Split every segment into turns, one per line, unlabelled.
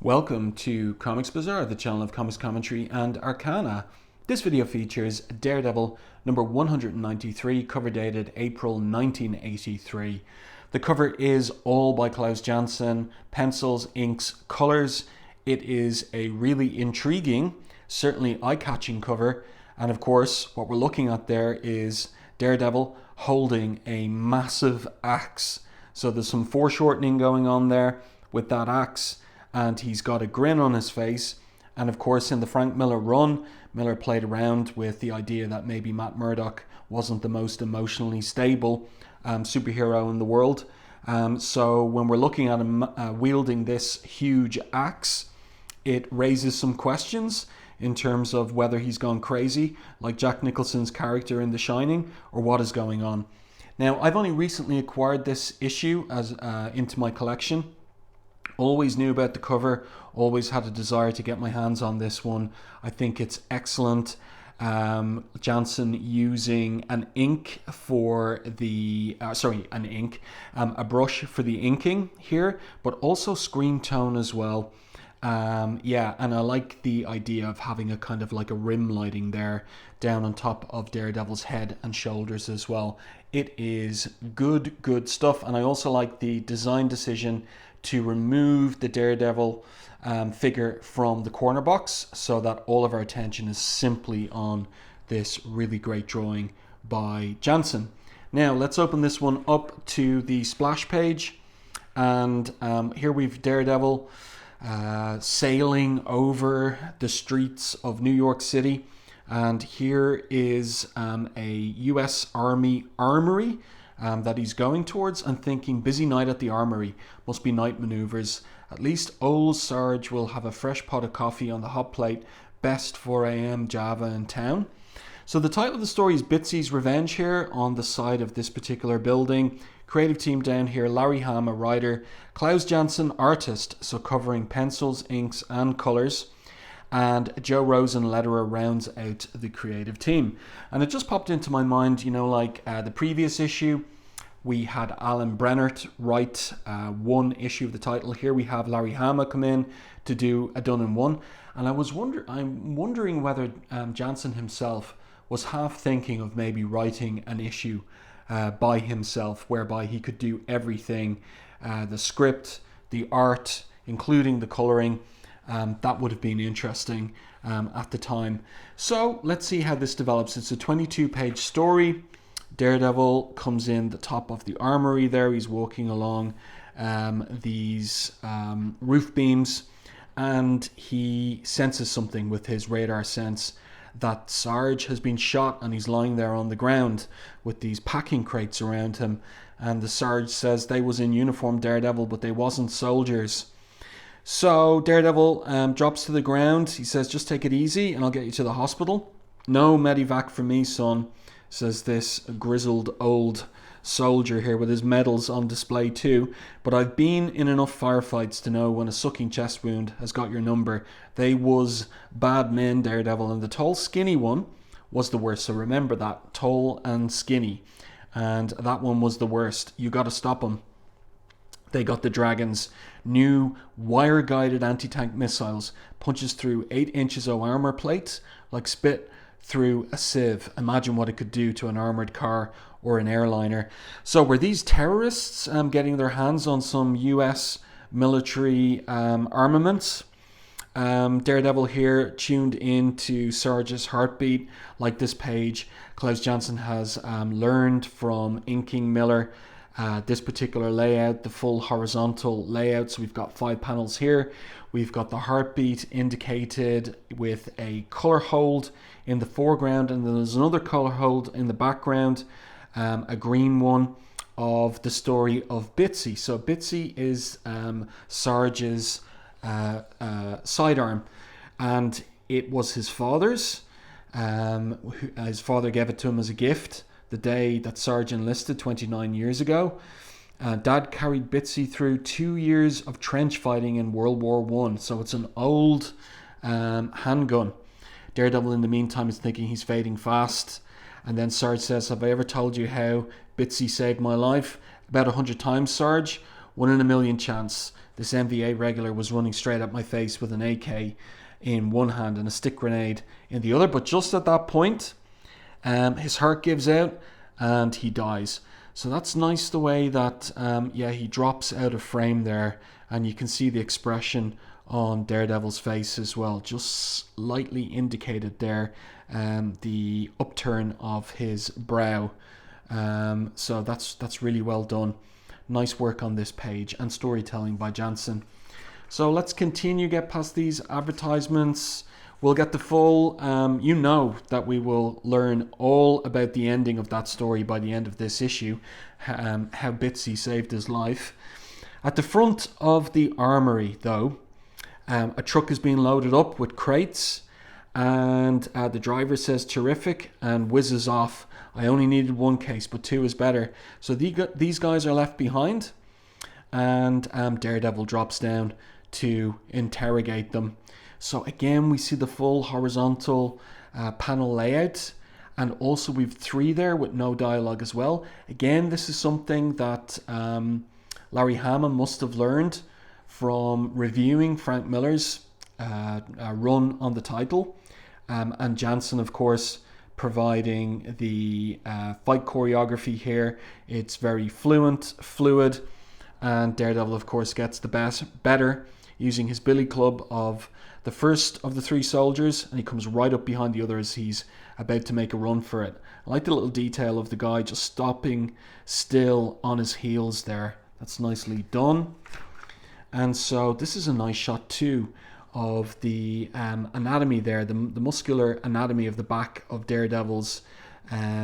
Welcome to Comics Bazaar, the channel of comics commentary and arcana. This video features Daredevil number 193, cover dated April 1983. The cover is all by Klaus Janson, pencils, inks, colors. It is a really intriguing, certainly eye-catching cover. And of course, what we're looking at there is Daredevil holding a massive axe. So there's some foreshortening going on there with that axe. And he's got a grin on his face. And of course, in the Frank Miller run, Miller played around with the idea that maybe Matt Murdock wasn't the most emotionally stable superhero in the world. So when we're looking at him wielding this huge axe, it raises some questions in terms of whether he's gone crazy, like Jack Nicholson's character in The Shining, or what is going on. Now, I've only recently acquired this issue as into my collection. Always knew about the cover, always had a desire to get my hands on this one. I think it's excellent. Janson using an ink for the, a brush for the inking here, but also screen tone as well. And I like the idea of having a kind of like a rim lighting there down on top of Daredevil's head and shoulders as well. It is good stuff, and I also like the design decision to remove the Daredevil figure from the corner box so that all of our attention is simply on this really great drawing by Janson. Now let's open this one up to the splash page, and here we've Daredevil sailing over the streets of New York City, and here is a US Army armory that he's going towards, and thinking, busy night at the armory, must be night maneuvers. At least old Sarge will have a fresh pot of coffee on the hot plate, best 4 a.m. Java in town. So the title of the story is Bitsy's Revenge here on the side of this particular building. Creative team down here, Larry Hama, writer, Klaus Janson, artist, so covering pencils, inks and colours, and Joe Rosen, letterer, rounds out the creative team. And it just popped into my mind, like the previous issue, we had Alan Brennert write one issue of the title. Here we have Larry Hama come in to do a done-in-one. And I'm wondering whether Janson himself was half thinking of maybe writing an issue by himself, whereby he could do everything, the script, the art, including the colouring. That would have been interesting at the time. So let's see how this develops. It's a 22-page story. Daredevil comes in the top of the armory there. He's walking along these roof beams, and he senses something with his radar sense that Sarge has been shot, and he's lying there on the ground with these packing crates around him. And the Sarge says they was in uniform, Daredevil, but they wasn't soldiers. So Daredevil drops to the ground. He says, just take it easy and I'll get you to the hospital. No medivac for me, son, says this grizzled old soldier here with his medals on display too. But I've been in enough firefights to know when a sucking chest wound has got your number. They was bad men, Daredevil, and the tall skinny one was the worst. So remember that, tall and skinny. And that one was the worst. You got to stop him. They got the Dragon's new wire-guided anti-tank missiles, punches through 8 inches of armor plate like spit through a sieve. Imagine what it could do to an armored car or an airliner. So were these terrorists getting their hands on some US military armaments? Daredevil here tuned into Sarge's heartbeat. Like this page, Klaus Janson has learned from inking Miller this particular layout, the full horizontal layout. So we've got 5 panels here. We've got the heartbeat indicated with a color hold in the foreground, and then there's another color hold in the background, a green one of the story of Bitsy. So Bitsy is Sarge's sidearm, and it was his father's. His father gave it to him as a gift the day that Sarge enlisted 29 years ago. Dad carried Bitsy through 2 years of trench fighting in World War I. So it's an old handgun. Daredevil in the meantime is thinking he's fading fast. And then Sarge says, have I ever told you how Bitsy saved my life? About 100 times, Sarge. 1 in a million chance. this MVA regular was running straight at my face with an AK in one hand and a stick grenade in the other. But just at that point, his heart gives out and he dies. So that's nice the way that, he drops out of frame there, and you can see the expression on Daredevil's face as well, just slightly indicated there, the upturn of his brow. So that's really well done. Nice work on this page and storytelling by Janson. So let's continue, get past these advertisements. We'll get the full, you know that we will learn all about the ending of that story by the end of this issue, how Bitsy saved his life. At the front of the armory, though, a truck is being loaded up with crates, and the driver says terrific and whizzes off. I only needed one case, but two is better. So these guys are left behind, and Daredevil drops down to interrogate them. So again, we see the full horizontal panel layout, and also we've 3 there with no dialogue as well. Again, this is something that Larry Hama must have learned from reviewing Frank Miller's run on the title, and Janson, of course, providing the fight choreography here. It's very fluid, and Daredevil, of course, gets the better using his billy club of the first of the 3 soldiers, and he comes right up behind the other as he's about to make a run for it. I like the little detail of the guy just stopping still on his heels there. That's nicely done. And so this is a nice shot too of the anatomy there, the muscular anatomy of the back of Daredevil's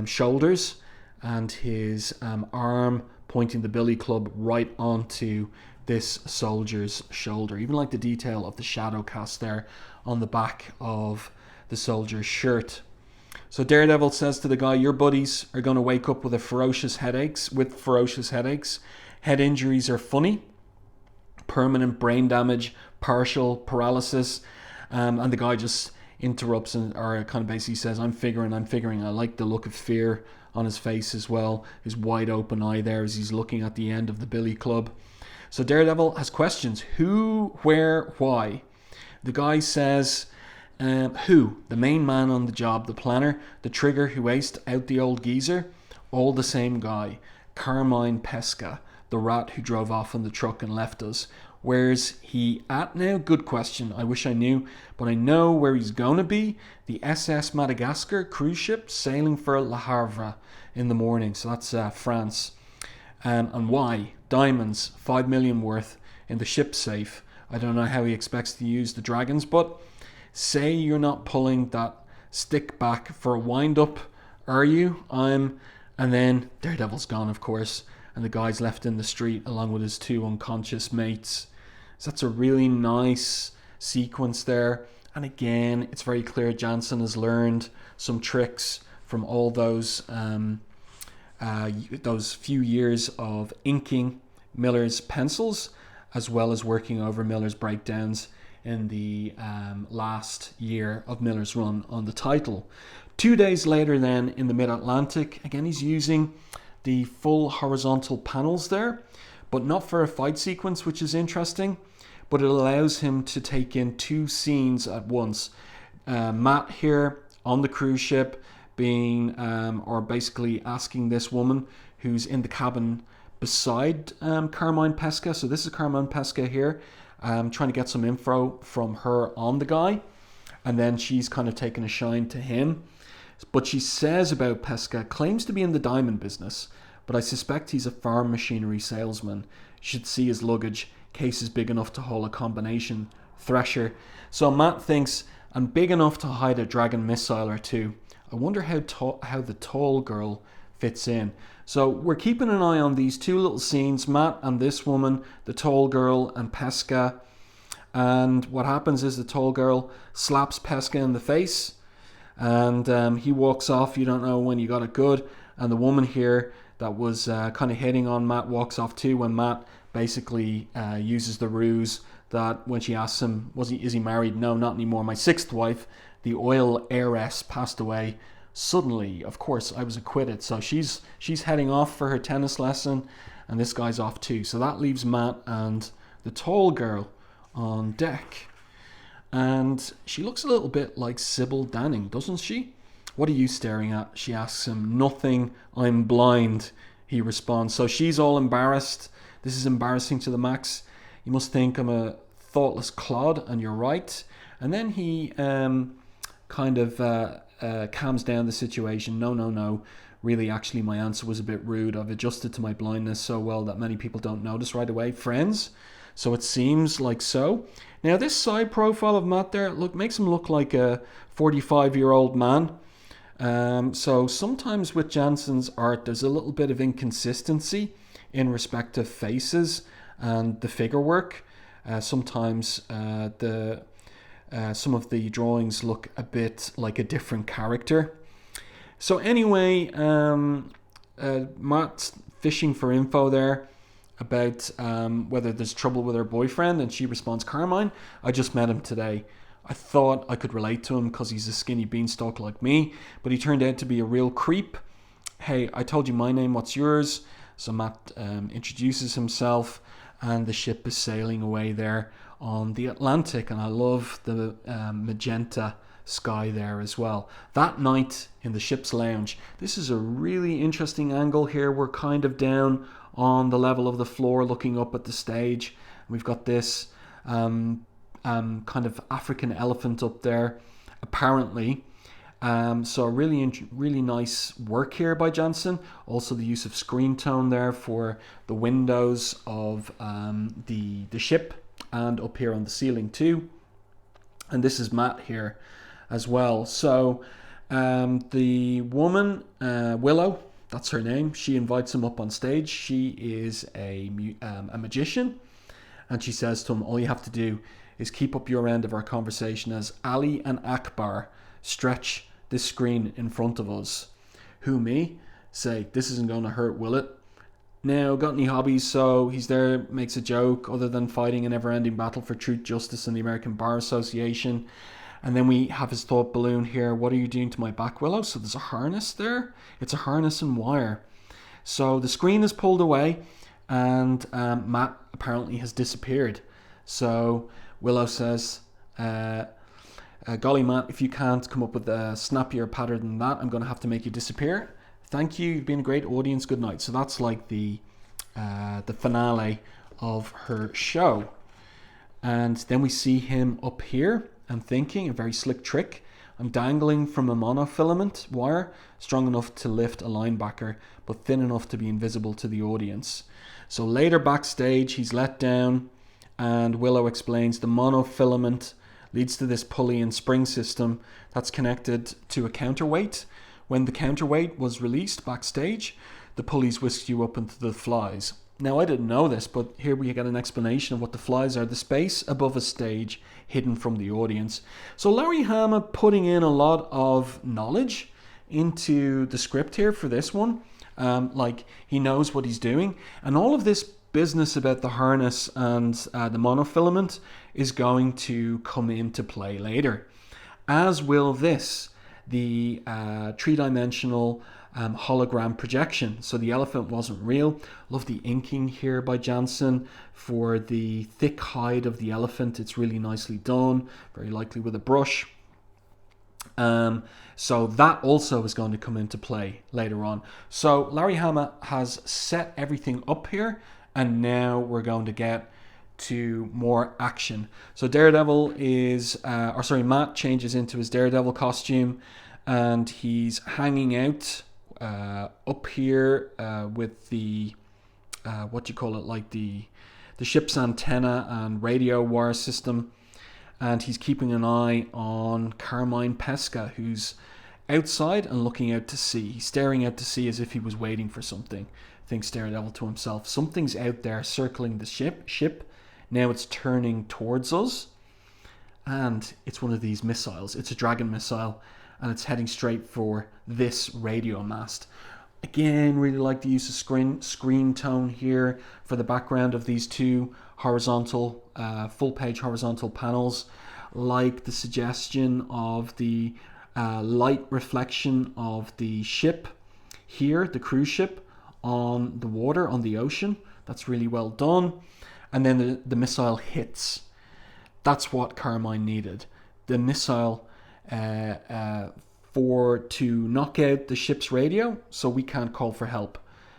shoulders, and his arm pointing the billy club right onto this soldier's shoulder. Even like the detail of the shadow cast there on the back of the soldier's shirt. So Daredevil says to the guy, your buddies are going to wake up with ferocious headaches. Head injuries are funny. Permanent brain damage, partial paralysis. And the guy just interrupts or kind of basically says, I'm figuring. I like the look of fear on his face as well. His wide open eye there as he's looking at the end of the billy club. So Daredevil has questions. Who, where, why? The guy says, who? The main man on the job, the planner, the trigger who aced out the old geezer? All the same guy. Carmine Pesca, the rat who drove off in the truck and left us. Where's he at now? Good question. I wish I knew, but I know where he's going to be. The SS Madagascar cruise ship sailing for Le Havre in the morning. So that's France. And why? Diamonds, 5 million worth in the ship safe. I don't know how he expects to use the dragons, but say you're not pulling that stick back for a wind-up, are you? And then Daredevil's gone, of course, and the guy's left in the street along with his 2 unconscious mates. So that's a really nice sequence there. And again, it's very clear Janson has learned some tricks from all those few years of inking Miller's pencils, as well as working over Miller's breakdowns in the last year of Miller's run on the title. 2 days later then in the Mid-Atlantic, again he's using the full horizontal panels there, but not for a fight sequence, which is interesting, but it allows him to take in 2 scenes at once. Matt here on the cruise ship being, or basically asking this woman who's in the cabin beside Carmine Pesca. So this is Carmine Pesca here, trying to get some info from her on the guy, and then she's kind of taking a shine to him. But she says about Pesca, claims to be in the diamond business, but I suspect he's a farm machinery salesman. You should see his luggage. Case is big enough to hold a combination thresher. So Matt thinks, I'm big enough to hide a dragon missile or 2. I wonder how the tall girl fits in. So we're keeping an eye on these 2 little scenes, Matt and this woman, the tall girl and Pesca. And what happens is the tall girl slaps Pesca in the face, and he walks off. You don't know when you got it good. And the woman here that was kind of hitting on Matt walks off too, when Matt basically uses the ruse that when she asks him, is he married? No, not anymore. My 6th wife, the oil heiress, passed away suddenly. Of course, I was acquitted. So she's heading off for her tennis lesson, and this guy's off too. So that leaves Matt and the tall girl on deck. And she looks a little bit like Sybil Danning, doesn't she? What are you staring at? She asks him. Nothing, I'm blind, he responds. So she's all embarrassed. This is embarrassing to the max. You must think I'm a thoughtless clod, and you're right. And then he calms down the situation. No. Really, actually, my answer was a bit rude. I've adjusted to my blindness so well that many people don't notice right away. Friends? So it seems like so. Now, this side profile of Matt there makes him look like a 45-year-old man. So sometimes with Janson's art, there's a little bit of inconsistency in respect to faces and the figure work. Sometimes some of the drawings look a bit like a different character. So anyway, Matt's fishing for info there about whether there's trouble with her boyfriend, and she responds, Carmine, I just met him today. I thought I could relate to him because he's a skinny beanstalk like me, but he turned out to be a real creep. Hey, I told you my name, what's yours? So Matt introduces himself, and the ship is sailing away there on the Atlantic, and I love the magenta sky there as well. That night in the ship's lounge, this is a really interesting angle here. We're kind of down on the level of the floor looking up at the stage. We've got this kind of African elephant up there, apparently. So really nice work here by Janson. Also the use of screen tone there for the windows of the ship, and up here on the ceiling too. And this is Matt here as well. So the woman, Willow, that's her name, she invites him up on stage. She is a magician, and she says to him, all you have to do is keep up your end of our conversation as Ali and Akbar stretch this screen in front of us. Who, me? Say, this isn't going to hurt, will it? Now, got any hobbies? So he's there, makes a joke, other than fighting a never-ending battle for truth, justice, and the American Bar Association. And then we have his thought balloon here. What are you doing to my back, Willow? So there's a harness there. It's a harness and wire. So the screen is pulled away, and Matt apparently has disappeared. So Willow says, golly, Matt, if you can't come up with a snappier pattern than that, I'm going to have to make you disappear. Thank you. You've been a great audience. Good night. So that's like the finale of her show. And then we see him up here and thinking, a very slick trick. I'm dangling from a monofilament wire, strong enough to lift a linebacker, but thin enough to be invisible to the audience. So later backstage, he's let down, and Willow explains the monofilament leads to this pulley and spring system that's connected to a counterweight. When the counterweight was released backstage, the pulleys whisked you up into the flies. Now, I didn't know this, but here we get an explanation of what the flies are. The space above a stage hidden from the audience. So Larry Hama putting in a lot of knowledge into the script here for this one. Like, he knows what he's doing. And all of this business about the harness and the monofilament is going to come into play later. As will this, the three-dimensional hologram projection. So the elephant wasn't real. Love the inking here by Janson for the thick hide of the elephant. It's really nicely done, very likely with a brush. So that also is going to come into play later on. So Larry Hama has set everything up here, and now we're going to get to more action. So Daredevil Matt changes into his Daredevil costume, and he's hanging out up here with the like the ship's antenna and radio wire system, and he's keeping an eye on Carmine Pesca, who's outside and looking out to sea. He's staring out to sea as if he was waiting for something. Thinks Daredevil to himself, something's out there circling the ship. Now it's turning towards us, and it's one of these missiles. It's a Dragon missile, and it's heading straight for this radio mast. Again, really like the use of screen tone here for the background of these two horizontal, full-page horizontal panels. Like the suggestion of the light reflection of the ship here, the cruise ship, on the water, on the ocean. That's really well done. and then the missile hits. That's what Carmine needed. The missile to knock out the ship's radio, so we can't call for help.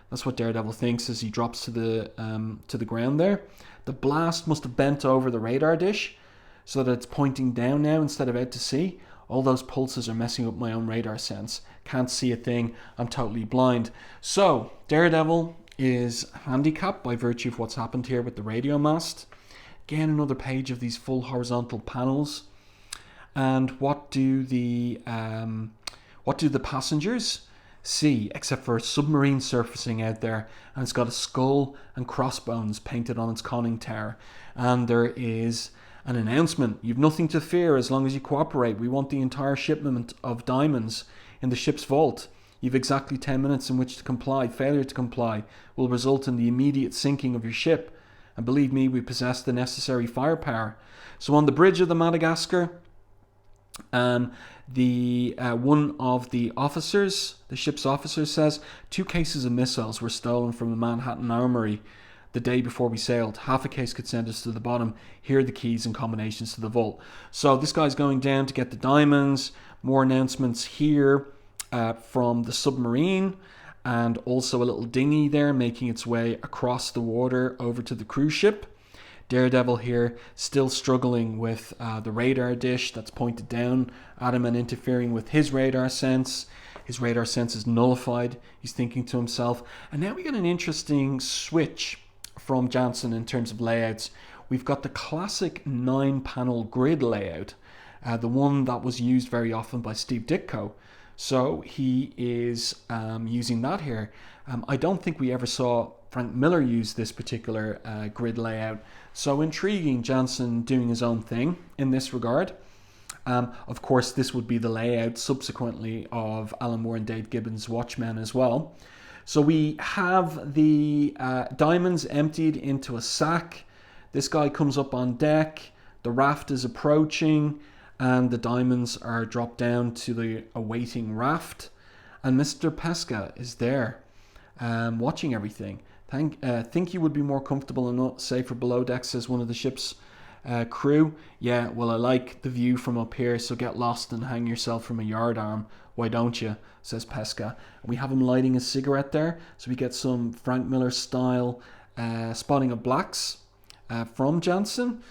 That's what Daredevil thinks as he drops to the ground there. The blast must have bent over the radar dish so that it's pointing down now instead of out to sea. All those pulses are messing up my own radar sense. Can't see a thing. I'm totally blind. So Daredevil is handicapped by virtue of what's happened here with the radio mast. Again, another page of these full horizontal panels. And what do the passengers see, except for a submarine surfacing out there, and it's got a skull and crossbones painted on its conning tower, and there is an announcement: you've nothing to fear as long as you cooperate. We want the entire shipment of diamonds in the ship's vault. You've exactly 10 minutes in which to comply. Failure to comply will result in the immediate sinking of your ship, and believe me, we possess the necessary firepower. So on the bridge of the Madagascar, one of the officers, the ship's officer, says 2 cases of missiles were stolen from the Manhattan Armory the day before we sailed. Half a case could send us to the bottom. Here are the keys and combinations to the vault. So this guy's going down to get the diamonds. More announcements here from the submarine, and also a little dinghy there making its way across the water over to the cruise ship. Daredevil here still struggling with the radar dish that's pointed down at him and interfering with his radar sense. His radar sense is nullified, he's thinking to himself. And now we get an interesting switch from Janson in terms of layouts. We've got the classic 9-panel grid layout, the one that was used very often by Steve Ditko. So he is using that here. I don't think we ever saw Frank Miller use this particular grid layout. So intriguing, Janson doing his own thing in this regard. Of course, this would be the layout subsequently of Alan Moore and Dave Gibbons' Watchmen as well. So we have the diamonds emptied into a sack. This guy comes up on deck. The raft is approaching, and the diamonds are dropped down to the awaiting raft. And Mr. Pesca is there, watching everything. Think you would be more comfortable and not safer below deck, says one of the ship's crew. Yeah, well, I like the view from up here, so get lost and hang yourself from a yardarm. Why don't you, says Pesca. And we have him lighting a cigarette there, so we get some Frank Miller style spotting of blacks from Janson.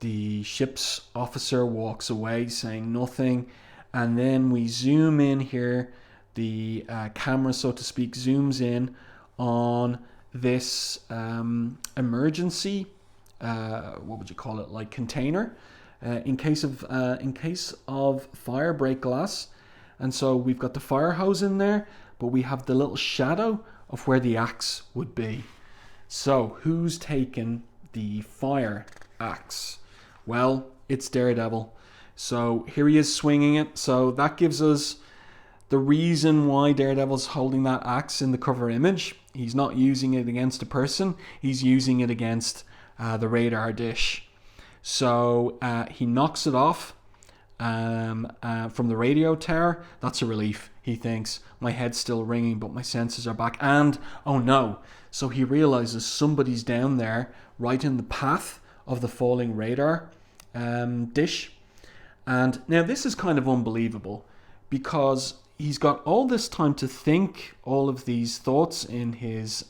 The ship's officer walks away saying nothing, and then we zoom in here. The camera, so to speak, zooms in on this emergency, what would you call it, like container, in case of fire, break glass. And so we've got the fire hose in there, but we have the little shadow of where the axe would be. So who's taken the fire axe? Well, it's Daredevil. So here he is swinging it. So that gives us the reason why Daredevil's holding that axe in the cover image. He's not using it against a person. He's using it against the radar dish. So he knocks it off from the radio tower. That's a relief, he thinks. My head's still ringing, but my senses are back. And, oh no. So he realizes somebody's down there right in the path of the falling radar dish. And now this is kind of unbelievable, because he's got all this time to think all of these thoughts in his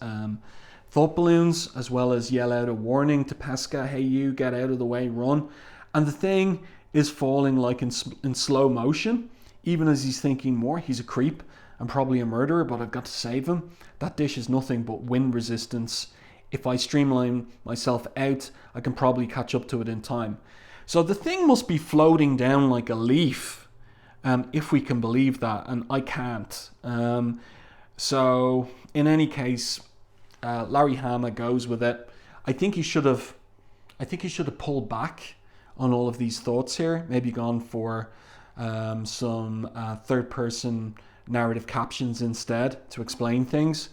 thought balloons, as well as yell out a warning to Pesca, hey you, get out of the way, run. And the thing is falling like in slow motion, even as he's thinking more. He's a creep and probably a murderer, but I've got to save him. That dish is nothing but wind resistance. If I streamline myself out, I can probably catch up to it in time. So the thing must be floating down like a leaf, if we can believe that, and I can't. So in any case, Larry Hama goes with it. I think he should have pulled back on all of these thoughts here. Maybe gone for some third-person narrative captions instead to explain things.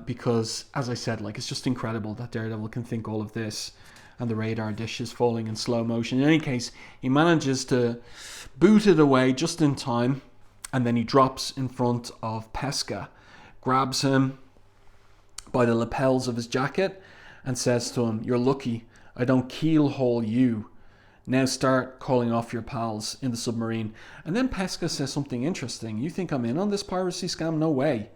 Because, as I said, like, it's just incredible that Daredevil can think all of this, and the radar dish is falling in slow motion. In any case, he manages to boot it away just in time, and then he drops in front of Pesca, grabs him by the lapels of his jacket, and says to him, "You're lucky I don't keelhaul you. Now start calling off your pals in the submarine." And then Pesca says something interesting. "You think I'm in on this piracy scam? No way."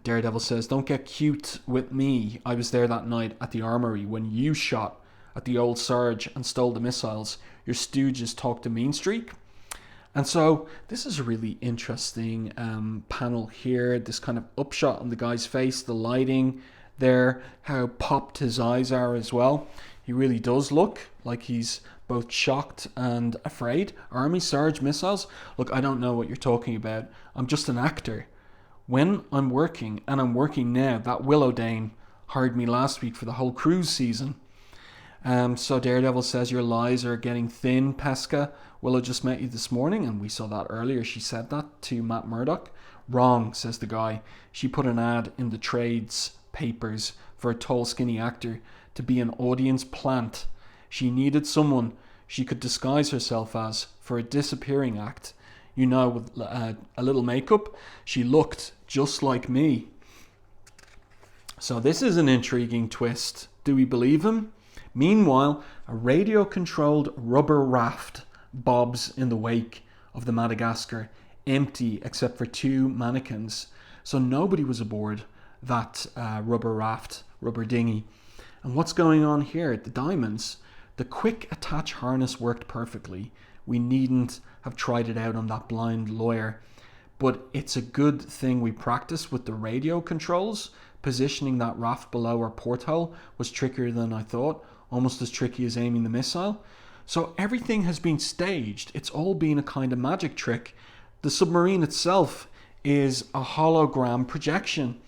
Daredevil says, "Don't get cute with me. I was there that night at the armory when you shot at the old Sarge and stole the missiles. Your stooges talked to Mean Streak." And so this is a really interesting panel here. This kind of upshot on the guy's face, the lighting there, how popped his eyes are as well. He really does look like he's both shocked and afraid. Army Sarge missiles? Look, I don't know what you're talking about. I'm just an actor. When I'm working, and I'm working now, that Willow Dane hired me last week for the whole cruise season. So Daredevil says, "Your lies are getting thin, Pesca. Willow just met you this morning," and we saw that earlier. She said that to Matt Murdock. "Wrong," says the guy. "She put an ad in the trades papers for a tall, skinny actor to be an audience plant. She needed someone she could disguise herself as for a disappearing act. You know, with a little makeup, she looked just like me." So this is an intriguing twist. Do we believe him? Meanwhile, a radio-controlled rubber raft bobs in the wake of the Madagascar, empty except for 2 mannequins. So nobody was aboard that rubber raft, rubber dinghy. And what's going on here? The diamonds. The quick attach harness worked perfectly. We needn't have tried it out on that blind lawyer. But it's a good thing we practiced with the radio controls. Positioning that raft below our porthole was trickier than I thought. Almost as tricky as aiming the missile. So everything has been staged. It's all been a kind of magic trick. The submarine itself is a hologram projection.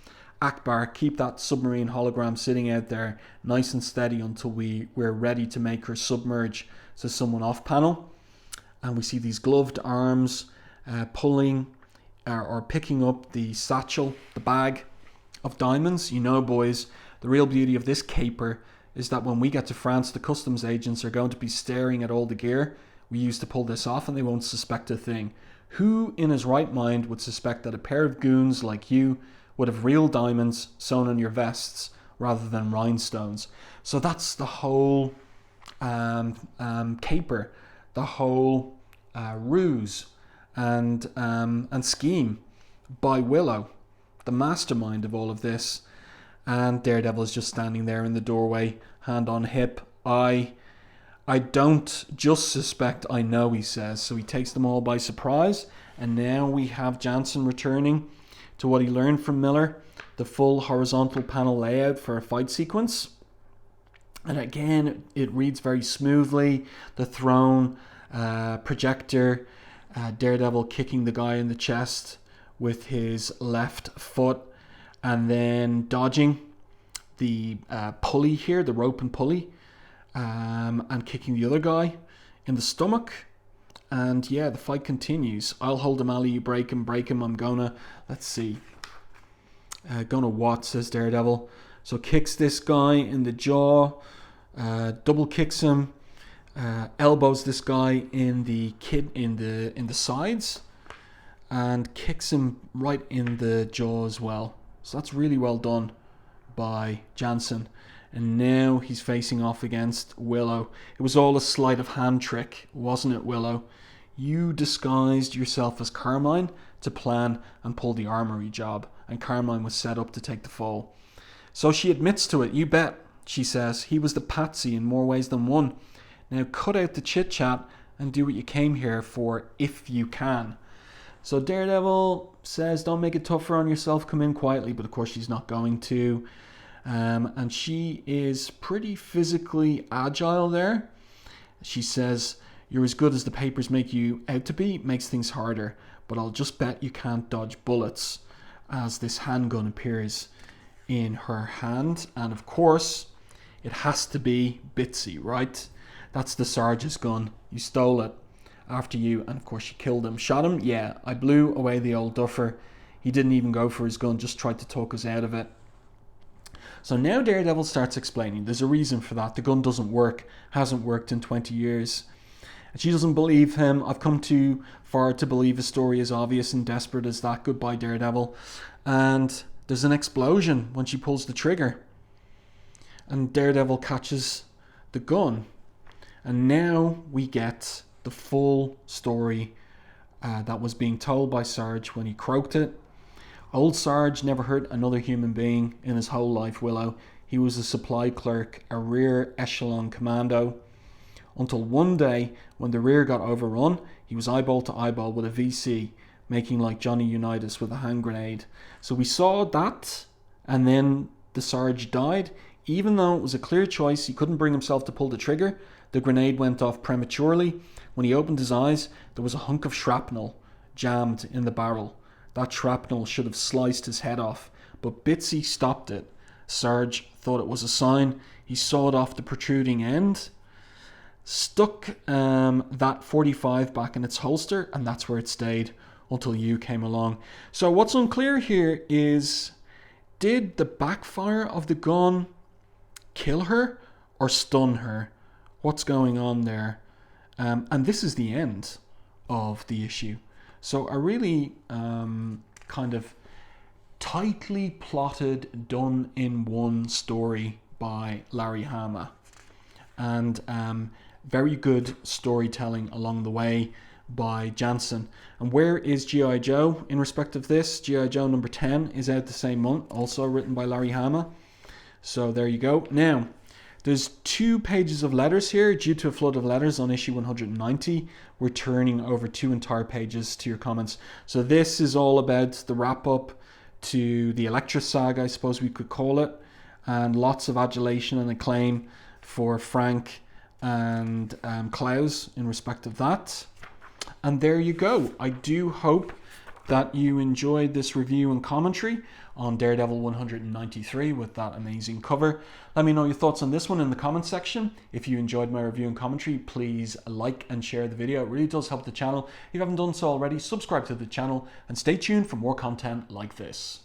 Akbar, keep that submarine hologram sitting out there nice and steady until we're ready to make her submerge, says someone off panel. And we see these gloved arms pulling or picking up the satchel, the bag of diamonds. You know, boys, the real beauty of this caper is that when we get to France, the customs agents are going to be staring at all the gear we used to pull this off, and they won't suspect a thing. Who in his right mind would suspect that a pair of goons like you would have real diamonds sewn on your vests rather than rhinestones? So that's the whole caper, the whole ruse and scheme by Willow, the mastermind of all of this. And Daredevil is just standing there in the doorway, hand on hip. I don't just suspect, I know, he says. So he takes them all by surprise. And now we have Janson returning to what he learned from Miller, the full horizontal panel layout for a fight sequence. And again, it reads very smoothly. The throne, projector, Daredevil kicking the guy in the chest with his left foot, and then dodging the pulley here, the rope and pulley, and kicking the other guy in the stomach. And yeah, the fight continues. I'll hold him, Ali, you break him, I'm gonna, let's see. Gonna what, says Daredevil. So kicks this guy in the jaw, double kicks him, elbows this guy in the sides, and kicks him right in the jaw as well. So that's really well done by Janson. And now he's facing off against Willow. It was all a sleight of hand trick, wasn't it, Willow? You disguised yourself as Carmine to plan and pull the armory job, and Carmine was set up to take the fall. So she admits to it. "You bet," she says. "He was the patsy in more ways than one. Now cut out the chit-chat and do what you came here for, if you can." So Daredevil says, "Don't make it tougher on yourself, come in quietly," but of course she's not going to. And she is pretty physically agile there. She says, "You're as good as the papers make you out to be. It makes things harder, but I'll just bet you can't dodge bullets," as this handgun appears in her hand. And of course, it has to be Bitsy, right? That's the Sarge's gun. You stole it after you, and of course you killed him. Shot him? Yeah, I blew away the old duffer. He didn't even go for his gun, just tried to talk us out of it. So now Daredevil starts explaining. There's a reason for that. The gun doesn't work. Hasn't worked in 20 years. And she doesn't believe him. I've come too far to believe his story is obvious and desperate as that. Goodbye, Daredevil. And there's an explosion when she pulls the trigger. and Daredevil catches the gun. And now we get the full story that was being told by Sarge when he croaked it. Old Sarge never hurt another human being in his whole life, Willow. He was a supply clerk, a rear echelon commando. Until one day, when the rear got overrun, he was eyeball to eyeball with a VC, making like Johnny Unitas with a hand grenade. So we saw that, and then the Sarge died. Even though it was a clear choice, he couldn't bring himself to pull the trigger. The grenade went off prematurely. When he opened his eyes, there was a hunk of shrapnel jammed in the barrel. That shrapnel should have sliced his head off, but Bitsy stopped it. Sarge thought it was a sign. He sawed off the protruding end, stuck that 45 back in its holster, and that's where it stayed until you came along. So what's unclear here is, did the backfire of the gun kill her or stun her? What's going on there? And this is the end of the issue. So a really kind of tightly plotted, done in one story by Larry Hama. And very good storytelling along the way by Janson. And where is G.I. Joe in respect of this? G.I. Joe number 10 is out the same month, also written by Larry Hama. So there you go. Now, there's 2 pages of letters here. Due to a flood of letters on issue 190, we're turning over 2 entire pages to your comments. So this is all about the wrap-up to the Elektra saga, I suppose we could call it. And lots of adulation and acclaim for Frank and Klaus in respect of that. And there you go. I do hope that you enjoyed this review and commentary on Daredevil 193 with that amazing cover. Let me know your thoughts on this one in the comment section. If you enjoyed my review and commentary, please like and share the video. It really does help the channel. If you haven't done so already, subscribe to the channel and stay tuned for more content like this.